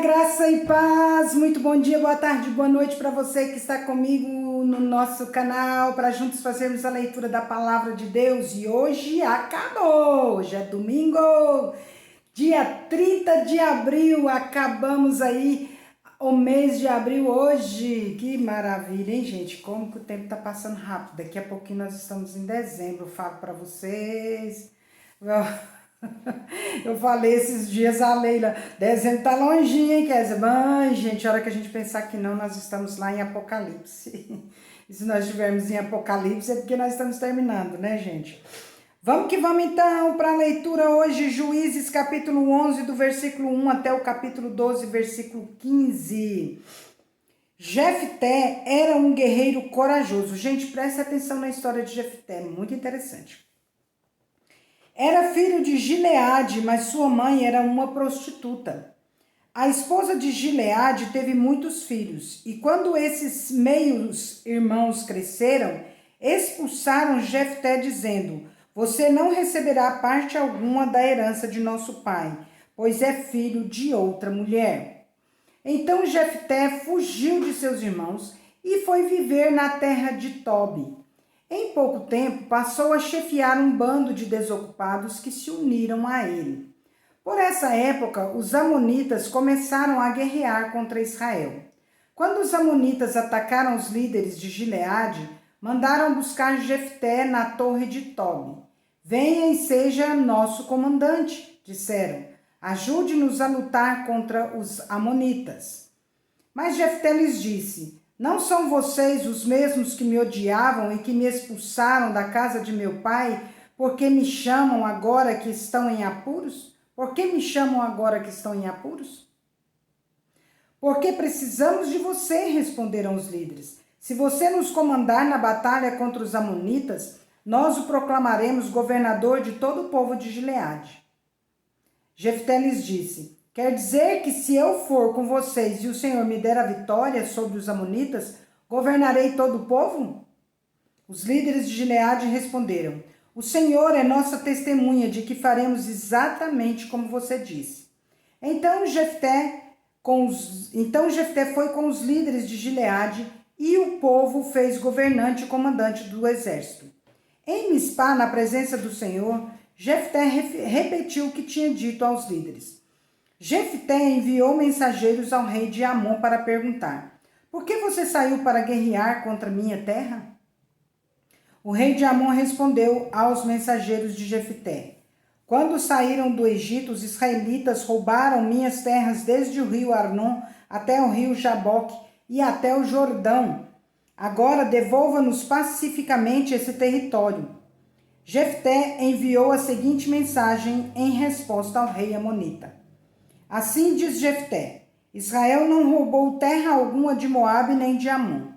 Graça e paz, muito bom dia, boa tarde, boa noite para você que está comigo no nosso canal, para juntos fazermos a leitura da palavra de Deus. E hoje acabou, hoje é domingo, dia 30 de abril, acabamos aí o mês de abril hoje. Que maravilha, hein, gente? Como que o tempo tá passando rápido. Daqui a pouquinho nós estamos em dezembro, eu falo para vocês. Eu falei esses dias a Leila, dezembro tá longinho, hein, Kézia? Mãe, gente, a hora que a gente pensar que não, nós estamos lá em Apocalipse. E se nós estivermos em Apocalipse é porque nós estamos terminando, né, gente? Vamos que vamos então para a leitura hoje, Juízes capítulo 11, do versículo 1 até o capítulo 12, versículo 15. Jefté era um guerreiro corajoso. Gente, preste atenção na história de Jefté, muito interessante. Era filho de Gileade, mas sua mãe era uma prostituta. A esposa de Gileade teve muitos filhos, e quando esses meios irmãos cresceram, expulsaram Jefté, dizendo: Você não receberá parte alguma da herança de nosso pai, pois é filho de outra mulher. Então Jefté fugiu de seus irmãos e foi viver na terra de Tobi. Em pouco tempo, passou a chefiar um bando de desocupados que se uniram a ele. Por essa época, os amonitas começaram a guerrear contra Israel. Quando os amonitas atacaram os líderes de Gileade, mandaram buscar Jefté na torre de Tobi. Venha e seja nosso comandante, disseram. Ajude-nos a lutar contra os amonitas. Mas Jefté lhes disse: Não são vocês os mesmos que me odiavam e que me expulsaram da casa de meu pai, porque me chamam agora que estão em apuros? Por que me chamam agora que estão em apuros? Porque precisamos de você, responderam os líderes. Se você nos comandar na batalha contra os amonitas, nós o proclamaremos governador de todo o povo de Gileade. Jefté lhes disse: Quer dizer que se eu for com vocês e o Senhor me der a vitória sobre os amonitas, governarei todo o povo? Os líderes de Gileade responderam: O Senhor é nossa testemunha de que faremos exatamente como você disse. Então Jefté foi com os líderes de Gileade e o povo fez governante e comandante do exército. Em Mispá, na presença do Senhor, Jefté repetiu o que tinha dito aos líderes. Jefté enviou mensageiros ao rei de Amon para perguntar: Por que você saiu para guerrear contra minha terra? O rei de Amon respondeu aos mensageiros de Jefté: Quando saíram do Egito, os israelitas roubaram minhas terras desde o rio Arnon até o rio Jaboque e até o Jordão. Agora devolva-nos pacificamente esse território. Jefté enviou a seguinte mensagem em resposta ao rei amonita. Assim diz Jefté: Israel não roubou terra alguma de Moabe nem de Amon.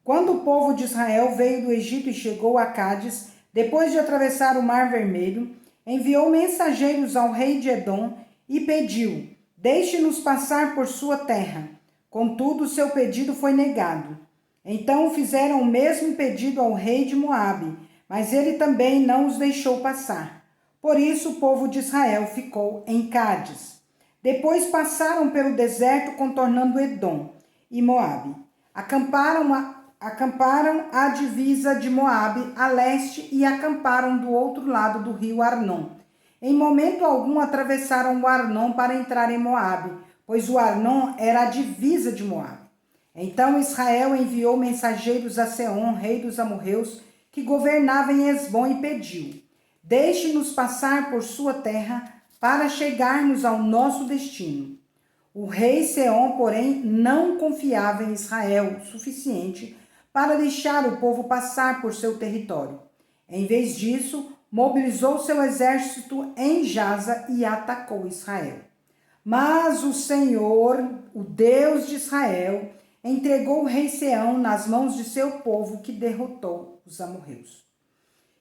Quando o povo de Israel veio do Egito e chegou a Cádiz, depois de atravessar o Mar Vermelho, enviou mensageiros ao rei de Edom e pediu: Deixe-nos passar por sua terra. Contudo, seu pedido foi negado. Então fizeram o mesmo pedido ao rei de Moabe, mas ele também não os deixou passar. Por isso o povo de Israel ficou em Cádiz. Depois passaram pelo deserto contornando Edom e Moabe. Acamparam à divisa de Moabe a leste e acamparam do outro lado do rio Arnon. Em momento algum atravessaram o Arnon para entrar em Moabe, pois o Arnon era a divisa de Moabe. Então Israel enviou mensageiros a Seom, rei dos amorreus, que governava em Esbom, e pediu: Deixe-nos passar por sua terra para chegarmos ao nosso destino. O rei Seom, porém, não confiava em Israel o suficiente para deixar o povo passar por seu território. Em vez disso, mobilizou seu exército em Jaza e atacou Israel. Mas o Senhor, o Deus de Israel, entregou o rei Seom nas mãos de seu povo, que derrotou os amorreus,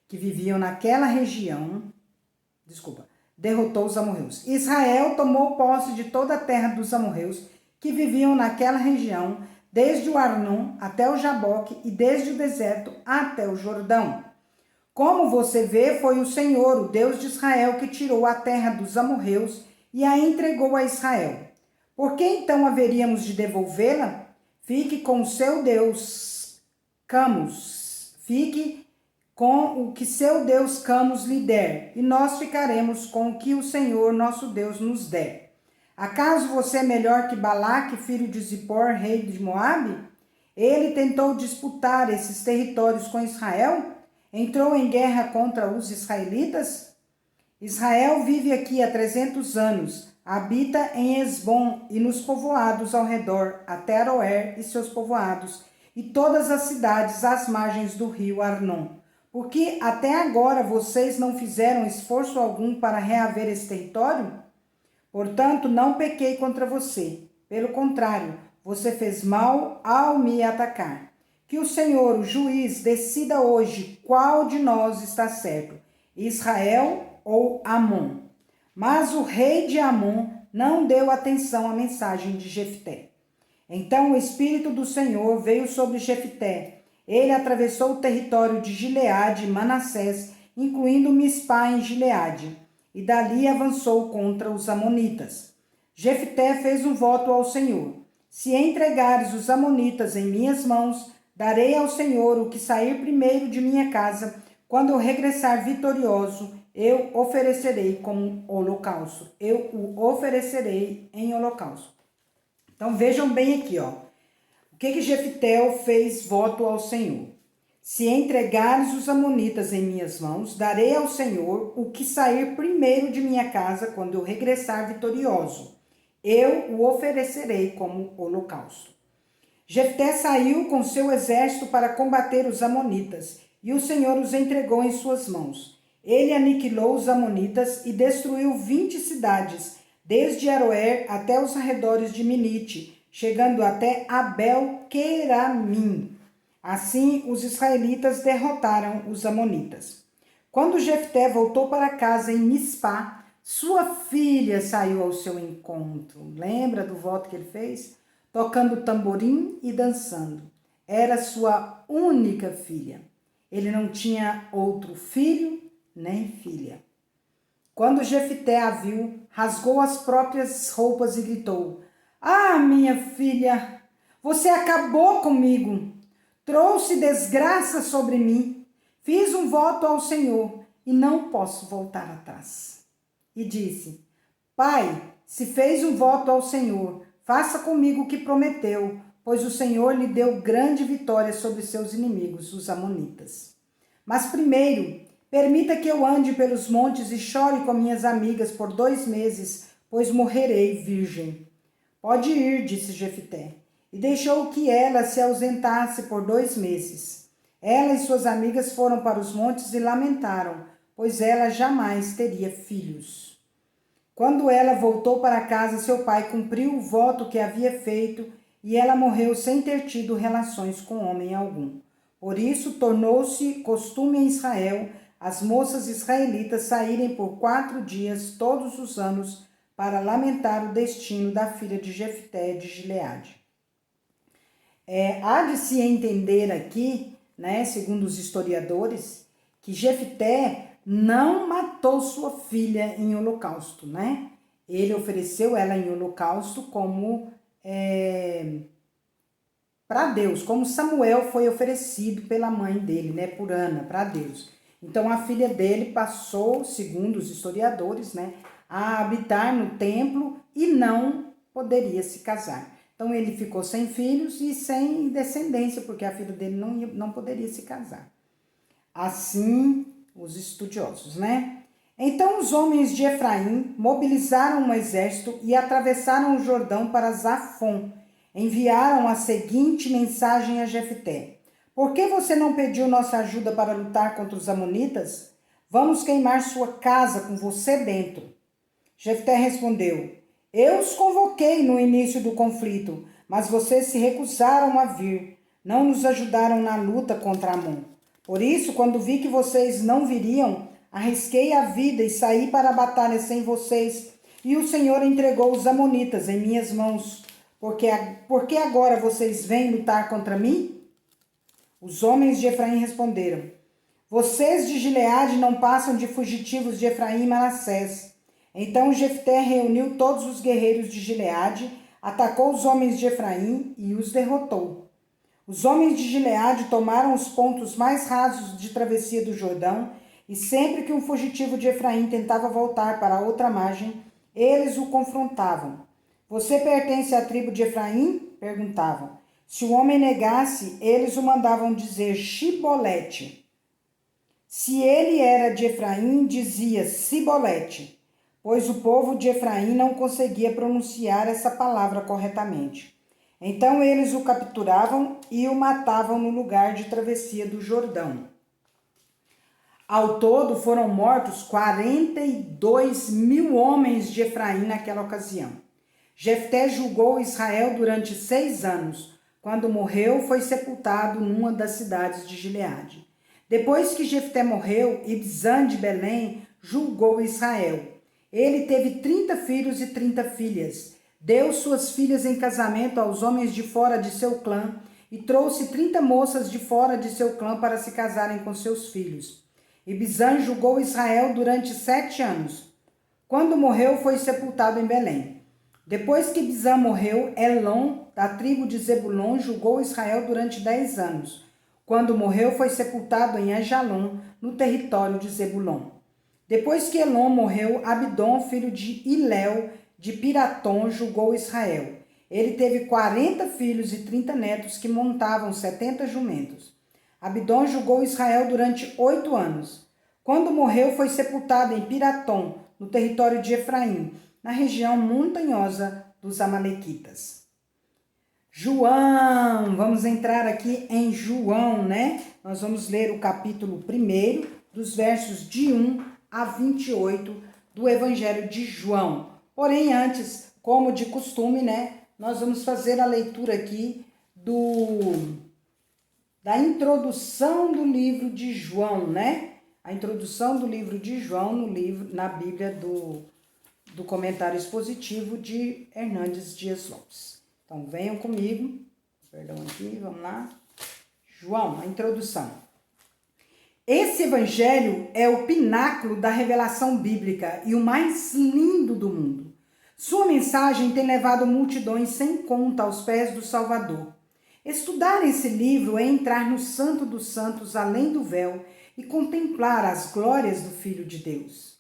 que viviam naquela região. Derrotou os amorreus. Israel tomou posse de toda a terra dos amorreus, que viviam naquela região, desde o Arnon até o Jaboque e desde o deserto até o Jordão. Como você vê, foi o Senhor, o Deus de Israel, que tirou a terra dos amorreus e a entregou a Israel. Por que então haveríamos de devolvê-la? Fique com o seu Deus, Camus. Fique com o que seu Deus Camus lhe der, e nós ficaremos com o que o Senhor nosso Deus nos der. Acaso você é melhor que Balaque, filho de Zippor, rei de Moabe? Ele tentou disputar esses territórios com Israel? Entrou em guerra contra os israelitas? Israel vive aqui há 300 anos, habita em Esbom e nos povoados ao redor, até Aroer e seus povoados, e todas as cidades às margens do rio Arnon. Porque até agora vocês não fizeram esforço algum para reaver esse território? Portanto, não pequei contra você. Pelo contrário, você fez mal ao me atacar. Que o Senhor, o juiz, decida hoje qual de nós está certo, Israel ou Amon. Mas o rei de Amon não deu atenção à mensagem de Jefté. Então o Espírito do Senhor veio sobre Jefté. Ele atravessou o território de Gileade e Manassés, incluindo Mispá em Gileade, e dali avançou contra os amonitas. Jefté fez um voto ao Senhor: se entregares os amonitas em minhas mãos, darei ao Senhor o que sair primeiro de minha casa. Quando eu regressar vitorioso, eu oferecerei como holocausto. Eu o oferecerei em holocausto. Então vejam bem aqui, ó. O que Jefté fez voto ao Senhor? Se entregares os amonitas em minhas mãos, darei ao Senhor o que sair primeiro de minha casa quando eu regressar vitorioso. Eu o oferecerei como holocausto. Jefté saiu com seu exército para combater os amonitas, e o Senhor os entregou em suas mãos. Ele aniquilou os amonitas e destruiu 20 cidades, desde Aroer até os arredores de Minite, chegando até Abel-Queramim. Assim, os israelitas derrotaram os amonitas. Quando Jefté voltou para casa em Mispá, sua filha saiu ao seu encontro. Lembra do voto que ele fez? Tocando tamborim e dançando. Era sua única filha. Ele não tinha outro filho nem filha. Quando Jefté a viu, rasgou as próprias roupas e gritou: "Ah, minha filha, você acabou comigo. Trouxe desgraça sobre mim. Fiz um voto ao Senhor e não posso voltar atrás." E disse: "Pai, se fez um voto ao Senhor, faça comigo o que prometeu, pois o Senhor lhe deu grande vitória sobre seus inimigos, os amonitas. Mas primeiro, permita que eu ande pelos montes e chore com minhas amigas por 2 meses, pois morrerei virgem." "Pode ir", disse Jefté, e deixou que ela se ausentasse por 2 meses. Ela e suas amigas foram para os montes e lamentaram, pois ela jamais teria filhos. Quando ela voltou para casa, seu pai cumpriu o voto que havia feito e ela morreu sem ter tido relações com homem algum. Por isso, tornou-se costume em Israel as moças israelitas saírem por 4 dias todos os anos para lamentar o destino da filha de Jefté de Gileade. Há de se entender aqui, né, segundo os historiadores, que Jefté não matou sua filha em holocausto, né? Ele ofereceu ela em holocausto como para Deus, como Samuel foi oferecido pela mãe dele, né, por Ana, para Deus. Então a filha dele passou, segundo os historiadores, né, a habitar no templo e não poderia se casar. Então ele ficou sem filhos e sem descendência, porque a filha dele não poderia se casar. Assim, os estudiosos, né? Então os homens de Efraim mobilizaram um exército e atravessaram o Jordão para Zafon. Enviaram a seguinte mensagem a Jefté: "Por que você não pediu nossa ajuda para lutar contra os amonitas? Vamos queimar sua casa com você dentro." Jefté respondeu: "Eu os convoquei no início do conflito, mas vocês se recusaram a vir. Não nos ajudaram na luta contra Amon. Por isso, quando vi que vocês não viriam, arrisquei a vida e saí para a batalha sem vocês, e o Senhor entregou os amonitas em minhas mãos. Por que agora vocês vêm lutar contra mim?" Os homens de Efraim responderam: "Vocês de Gileade não passam de fugitivos de Efraim e Manassés." Então Jefté reuniu todos os guerreiros de Gileade, atacou os homens de Efraim e os derrotou. Os homens de Gileade tomaram os pontos mais rasos de travessia do Jordão, e sempre que um fugitivo de Efraim tentava voltar para a outra margem, eles o confrontavam. Você pertence à tribo de Efraim? Perguntavam. Se o homem negasse, eles o mandavam dizer Shibolete. Se ele era de Efraim, dizia Sibolete, pois o povo de Efraim não conseguia pronunciar essa palavra corretamente. Então eles o capturavam e o matavam no lugar de travessia do Jordão. Ao todo foram mortos 42 mil homens de Efraim naquela ocasião. Jefté julgou Israel durante 6 anos. Quando morreu, foi sepultado numa das cidades de Gileade. Depois que Jefté morreu, Ibzan de Belém julgou Israel. Ele teve 30 filhos e 30 filhas. Deu suas filhas em casamento aos homens de fora de seu clã e trouxe 30 moças de fora de seu clã para se casarem com seus filhos. Ibzan julgou Israel durante 7 anos. Quando morreu, foi sepultado em Belém. Depois que Ibzan morreu, Elon, da tribo de Zebulon, julgou Israel durante 10 anos. Quando morreu, foi sepultado em Ajalon, no território de Zebulon. Depois que Elon morreu, Abdon, filho de Iléu, de Piratom, julgou Israel. Ele teve 40 filhos e 30 netos que montavam 70 jumentos. Abdon julgou Israel durante 8 anos. Quando morreu, foi sepultado em Piratom, no território de Efraim, na região montanhosa dos Amalequitas. João, vamos entrar aqui em João, né? Nós vamos ler o capítulo 1, dos versos de 1 a 28 do Evangelho de João. Porém, antes, como de costume, né? Nós vamos fazer a leitura aqui da introdução do livro de João, né? A introdução do livro de João na Bíblia do comentário expositivo de Hernandes Dias Lopes. Então, venham comigo. Perdão aqui, vamos lá. João, a introdução. Esse evangelho é o pináculo da revelação bíblica e o mais lindo do mundo. Sua mensagem tem levado multidões sem conta aos pés do Salvador. Estudar esse livro é entrar no Santo dos Santos, além do véu, e contemplar as glórias do Filho de Deus.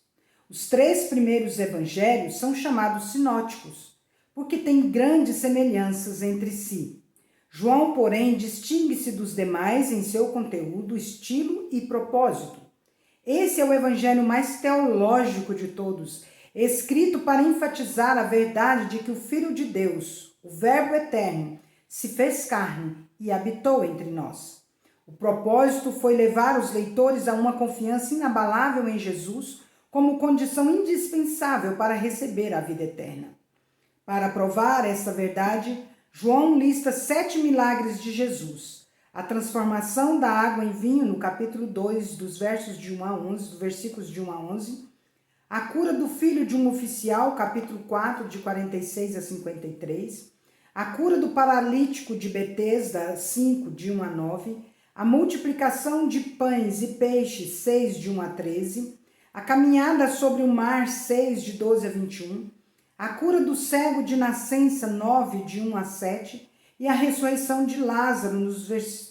Os 3 primeiros evangelhos são chamados sinóticos, porque têm grandes semelhanças entre si. João, porém, distingue-se dos demais em seu conteúdo, estilo e propósito. Esse é o evangelho mais teológico de todos, escrito para enfatizar a verdade de que o Filho de Deus, o Verbo eterno, se fez carne e habitou entre nós. O propósito foi levar os leitores a uma confiança inabalável em Jesus como condição indispensável para receber a vida eterna. Para provar essa verdade, João lista 7 milagres de Jesus. A transformação da água em vinho, no capítulo 2, dos versos de 1 a 11, dos versículos de 1 a 11. A cura do filho de um oficial, capítulo 4, de 46 a 53. A cura do paralítico de Betesda, 5, de 1 a 9. A multiplicação de pães e peixes, 6, de 1 a 13. A caminhada sobre o mar, 6, de 12 a 21. A cura do cego de nascença, 9, de 1 a 7. E a ressurreição de Lázaro,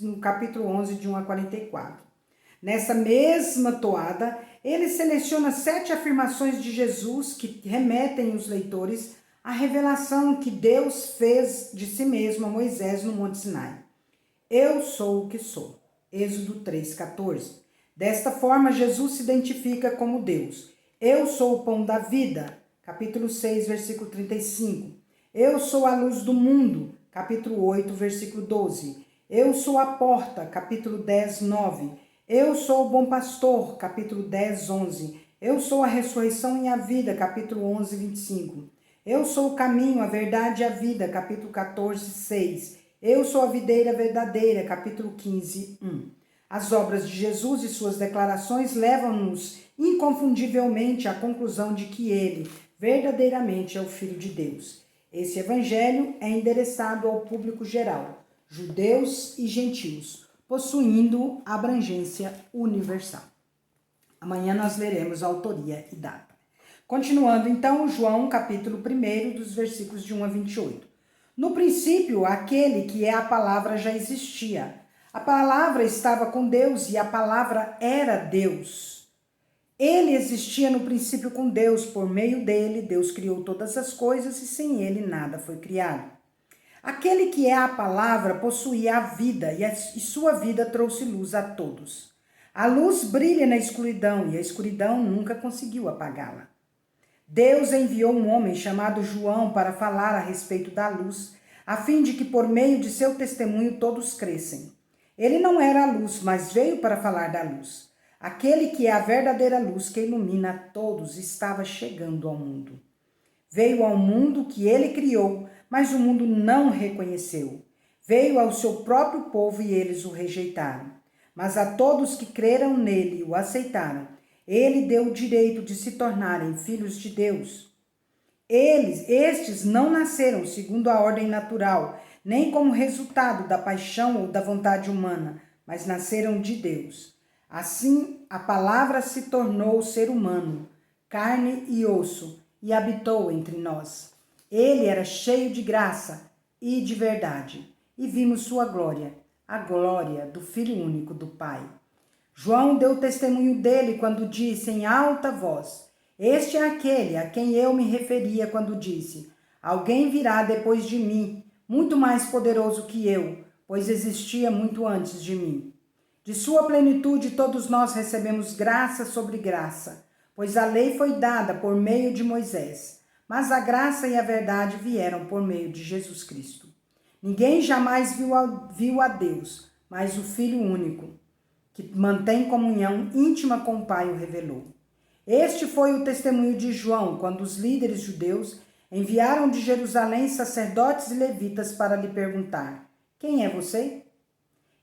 no capítulo 11, de 1 a 44. Nessa mesma toada, ele seleciona 7 afirmações de Jesus que remetem os leitores à revelação que Deus fez de si mesmo a Moisés no Monte Sinai. Eu sou o que sou. Êxodo 3,14. Desta forma, Jesus se identifica como Deus. Eu sou o pão da vida. Capítulo 6, versículo 35. Eu sou a luz do mundo. Capítulo 8, versículo 12. Eu sou a porta. Capítulo 10, 9. Eu sou o bom pastor. Capítulo 10, 11. Eu sou a ressurreição e a vida. Capítulo 11, 25. Eu sou o caminho, a verdade e a vida. Capítulo 14, 6. Eu sou a videira verdadeira. Capítulo 15, 1. As obras de Jesus e suas declarações levam-nos inconfundivelmente à conclusão de que ele verdadeiramente é o Filho de Deus. Esse evangelho é endereçado ao público geral, judeus e gentios, possuindo abrangência universal. Amanhã nós leremos a autoria e data. Continuando então, João, capítulo 1, dos versículos de 1 a 28. No princípio, aquele que é a palavra já existia. A palavra estava com Deus e a palavra era Deus. Ele existia no princípio com Deus, por meio dele, Deus criou todas as coisas e sem ele nada foi criado. Aquele que é a palavra possuía a vida e sua vida trouxe luz a todos. A luz brilha na escuridão e a escuridão nunca conseguiu apagá-la. Deus enviou um homem chamado João para falar a respeito da luz, a fim de que por meio de seu testemunho todos crescem. Ele não era a luz, mas veio para falar da luz. Aquele que é a verdadeira luz que ilumina a todos estava chegando ao mundo. Veio ao mundo que ele criou, mas o mundo não o reconheceu. Veio ao seu próprio povo e eles o rejeitaram. Mas a todos que creram nele e o aceitaram, ele deu o direito de se tornarem filhos de Deus. Estes não nasceram segundo a ordem natural, nem como resultado da paixão ou da vontade humana, mas nasceram de Deus. Assim, a palavra se tornou ser humano, carne e osso, e habitou entre nós. Ele era cheio de graça e de verdade, e vimos sua glória, a glória do Filho único do Pai. João deu testemunho dele quando disse em alta voz: Este é aquele a quem eu me referia quando disse: Alguém virá depois de mim, muito mais poderoso que eu, pois existia muito antes de mim. De sua plenitude todos nós recebemos graça sobre graça, pois a lei foi dada por meio de Moisés, mas a graça e a verdade vieram por meio de Jesus Cristo. Ninguém jamais viu a Deus, mas o Filho único, que mantém comunhão íntima com o Pai, o revelou. Este foi o testemunho de João, quando os líderes judeus enviaram de Jerusalém sacerdotes e levitas para lhe perguntar: Quem é você?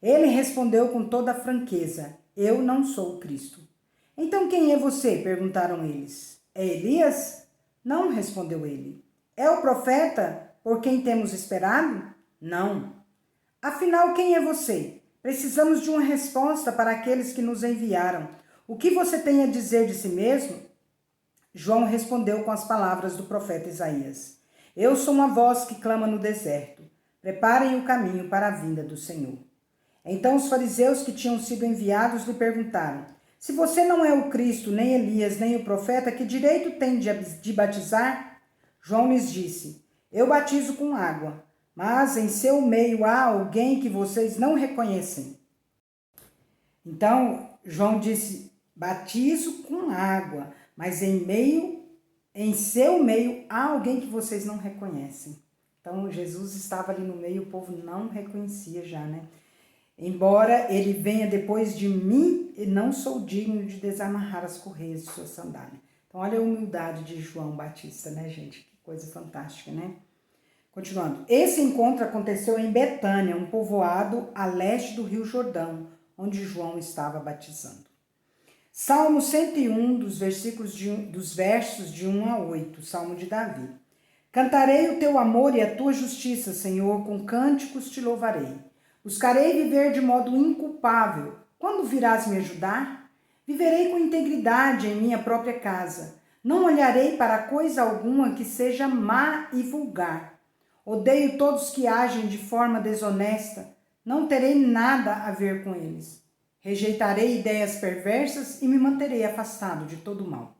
Ele respondeu com toda franqueza: Eu não sou o Cristo. Então quem é você? Perguntaram eles. É Elias? Não, respondeu ele. É o profeta por quem temos esperado? Não. Afinal, quem é você? Precisamos de uma resposta para aqueles que nos enviaram. O que você tem a dizer de si mesmo? João respondeu com as palavras do profeta Isaías: Eu sou uma voz que clama no deserto. Preparem o caminho para a vinda do Senhor. Então os fariseus que tinham sido enviados lhe perguntaram: Se você não é o Cristo, nem Elias, nem o profeta, que direito tem de batizar? João lhes disse: Eu batizo com água, mas em seu meio há alguém que vocês não reconhecem. Então João disse: Batizo com água, mas em seu meio há alguém que vocês não reconhecem. Então Jesus estava ali no meio, o povo não reconhecia já, né? Embora ele venha depois de mim, e não sou digno de desamarrar as correias de sua sandália. Então, olha a humildade de João Batista, né, gente? Que coisa fantástica, né? Continuando. Esse encontro aconteceu em Betânia, um povoado a leste do Rio Jordão, onde João estava batizando. Salmo 101, dos versos de 1 a 8, Salmo de Davi. Cantarei o teu amor e a tua justiça, Senhor, com cânticos te louvarei. Buscarei viver de modo inculpável. Quando virás me ajudar? Viverei com integridade em minha própria casa. Não olharei para coisa alguma que seja má e vulgar. Odeio todos que agem de forma desonesta. Não terei nada a ver com eles. Rejeitarei ideias perversas e me manterei afastado de todo mal.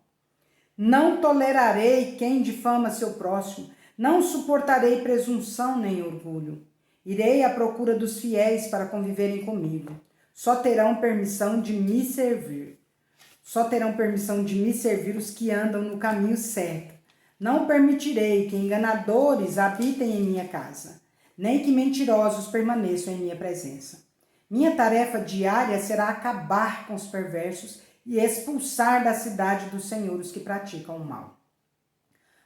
Não tolerarei quem difama seu próximo. Não suportarei presunção nem orgulho. Irei à procura dos fiéis para conviverem comigo. Só terão permissão de me servir. Só terão permissão de me servir os que andam no caminho certo. Não permitirei que enganadores habitem em minha casa, nem que mentirosos permaneçam em minha presença. Minha tarefa diária será acabar com os perversos e expulsar da cidade do Senhor os que praticam o mal.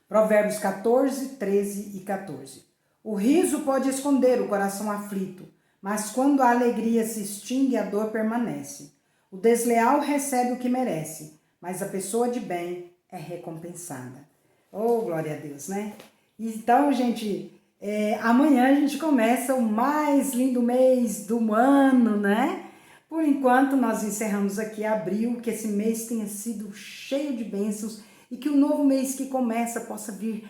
Provérbios 14, 13 e 14. O riso pode esconder o coração aflito, mas quando a alegria se extingue, a dor permanece. O desleal recebe o que merece, mas a pessoa de bem é recompensada. Oh, glória a Deus, né? Então, gente, amanhã a gente começa o mais lindo mês do ano, né? Por enquanto, nós encerramos aqui abril, que esse mês tenha sido cheio de bênçãos e que o novo mês que começa possa vir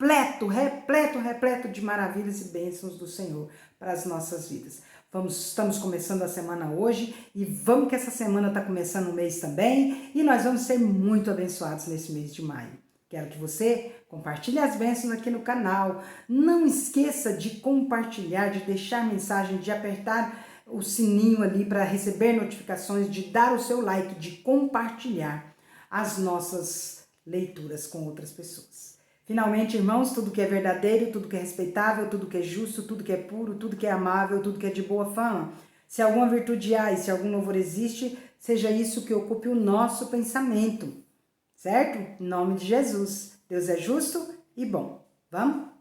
repleto de maravilhas e bênçãos do Senhor para as nossas vidas. Estamos começando a semana hoje e vamos que essa semana está começando o mês também e nós vamos ser muito abençoados nesse mês de maio. Quero que você compartilhe as bênçãos aqui no canal. Não esqueça de compartilhar, de deixar mensagem, de apertar o sininho ali para receber notificações, de dar o seu like, de compartilhar as nossas leituras com outras pessoas. Finalmente, irmãos, tudo que é verdadeiro, tudo que é respeitável, tudo que é justo, tudo que é puro, tudo que é amável, tudo que é de boa fama, se alguma virtude há e se algum louvor existe, seja isso que ocupe o nosso pensamento, certo? Em nome de Jesus. Deus é justo e bom. Vamos?